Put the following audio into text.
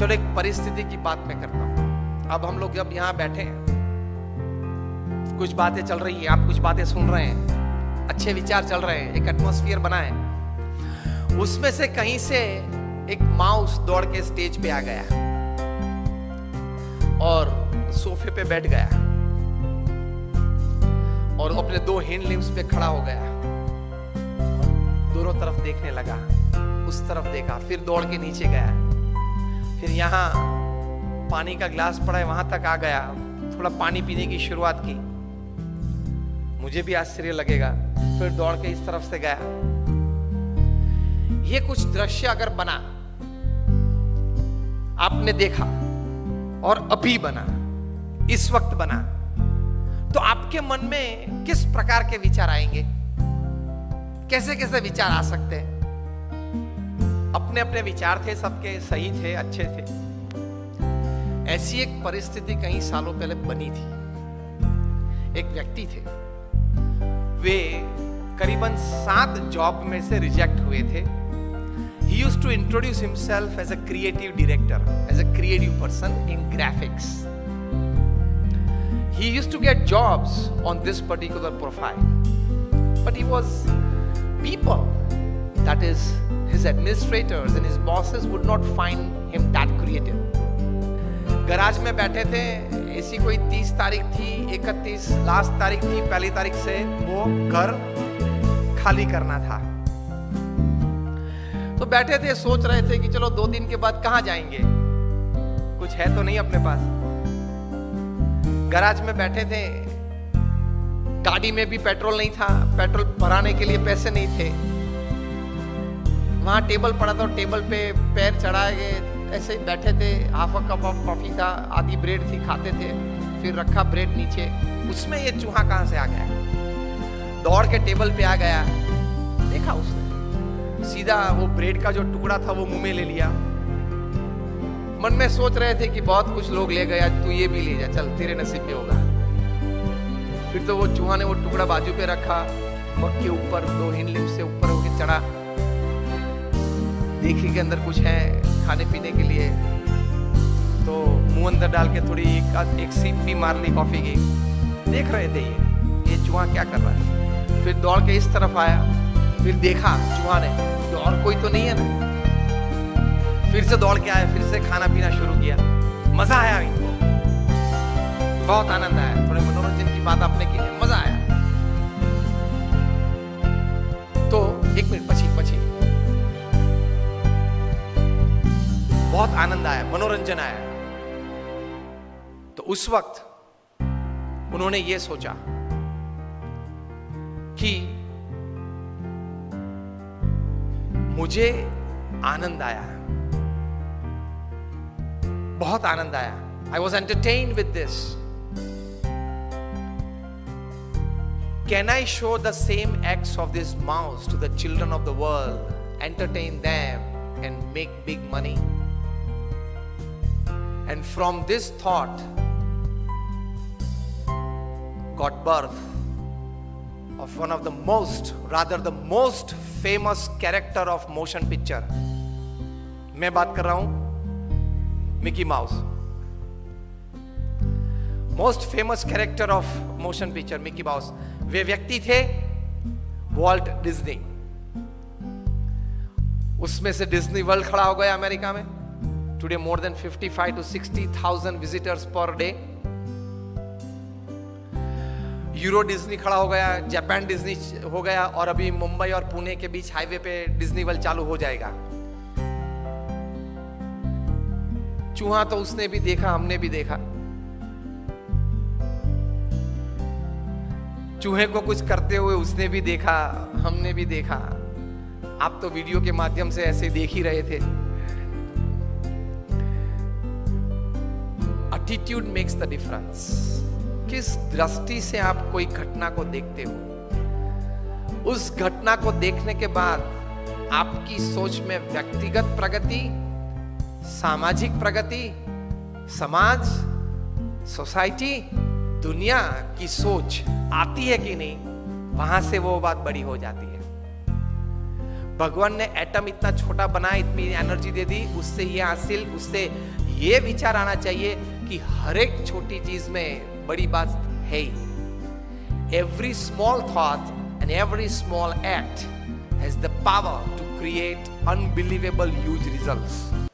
चलो एक परिस्थिति की बात मैं करता हूं। अब हम लोग जब यहां बैठे हैं, कुछ बातें चल रही हैं, आप कुछ बातें सुन रहे हैं, अच्छे विचार चल रहे हैं, एक एटमॉस्फेयर बना है। उसमें से कहीं से एक माउस दौड़ के स्टेज पे आ गया और सोफे पे बैठ गया और अपने 2 हिंड लिम्स पे खड़ा हो गया, दोनों तरफ देखने लगा, उस तरफ देखा, फिर दौड़ के नीचे गया, फिर यहाँ पानी का गिलास पड़ा है वहां तक आ गया, थोड़ा पानी पीने की शुरुआत की। मुझे भी आश्चर्य लगेगा, फिर दौड़ के इस तरफ से गया। ये कुछ दृश्य अगर बना, आपने देखा और अभी बना, इस वक्त बना, तो आपके मन में किस प्रकार के विचार आएंगे? कैसे कैसे विचार आ सकते हैं? अपने अपने विचार थे, सबके सही थे, अच्छे थे। ऐसी एक परिस्थिति कई सालों पहले बनी थी। एक व्यक्ति थे, वे करीबन 7 जॉब में से रिजेक्ट हुए थे। He used to introduce himself as a creative director, as a creative person in graphics. He used to get jobs on this particular profile, but he was people, that is his administrators and his bosses would not find him that creative. Garage में बैठे थे, ऐसी कोई 30 तारीख थी, 31 last तारीख थी, पहली तारीख से वो घर खाली करना था। तो बैठे थे, सोच रहे थे कि चलो 2 दिन के बाद कहां जाएंगे, कुछ है तो नहीं अपने पास। गराज में बैठे थे, गाड़ी में भी पेट्रोल नहीं था, पेट्रोल भराने के लिए पैसे नहीं थे। वहां टेबल पड़ा था, टेबल पे पैर चढ़ाए गए, ऐसे ही बैठे थे। Half a cup of coffee था, आधी ब्रेड थी, खाते थे, फिर रखा ब्रेड नीचे। उसमें ये चूहा कहां से आ गया? दौड़ के टेबल पे आ गया, देखा उसने, सीधा वो ब्रेड का जो टुकड़ा था वो मुंह में ले लिया। मन में सोच रहे थे कि बहुत कुछ लोग ले गए, आज तू ये भी ले जा, चल तेरे नसीब में होगा। फिर तो वो चूहा ने वो टुकड़ा बाजू पे रखा, मग के ऊपर 2 हिंड लिम्स से ऊपर होके चढ़ा, देखी के अंदर कुछ है खाने पीने के लिए, तो मुंह अंदर डाल के थोड़ी एक सीप भी मार ली कॉफी की। देख रहे थे ये चूहा क्या कर रहा है। फिर दौड़ के इस तरफ आया, फिर देखा चूहा ने तो और कोई तो नहीं है ना, फिर से दौड़ के आया, फिर से खाना पीना शुरू किया। मजा आया इनको, बहुत आनंद आया, थोड़े मनोरंजन की बात आपने की, मजा आया। तो 1 मिनट पछी बहुत आनंद आया, मनोरंजन आया। तो उस वक्त उन्होंने ये सोचा कि मुझे आनंद आया, बहुत आनंद आया। I was entertained with this. Can I show the same acts of this mouse to the children of the world, entertain them and make big money? And from this thought got birth of one of the most, rather the most famous character of motion picture. मैं बात कर रहा हूं Mickey Mouse, most famous character of motion picture Mickey Mouse. वे व्यक्ति थे Walt Disney. उसमें से डिज्नी वर्ल्ड खड़ा हो गया अमेरिका में। Today more than 55 to 60,000 visitors per day. Euro Disney खड़ा हो गया, जापान डिज्नी हो गया, और अभी मुंबई और पुणे के बीच हाईवे पे डिज्नी वर्ल्ड चालू हो जाएगा। चूहा तो उसने भी देखा, हमने भी देखा। चूहे को कुछ करते हुए उसने भी देखा, हमने भी देखा। आप तो वीडियो के माध्यम से ऐसे देख ही रहे थे। Attitude makes the difference. किस दृष्टि से आप कोई घटना को देखते हो, उस घटना को देखने के बाद आपकी सोच में व्यक्तिगत प्रगति, सामाजिक प्रगति, समाज, सोसाइटी, दुनिया की सोच आती है कि नहीं, वहां से वो बात बड़ी हो जाती है। भगवान ने एटम इतना छोटा बनाया, इतनी एनर्जी दे दी, उससे ये हासिल, उससे ये विचार आना चाहिए कि हर एक छोटी चीज में बड़ी बात है ही। Every small thought and every small act has the power to create unbelievable huge results.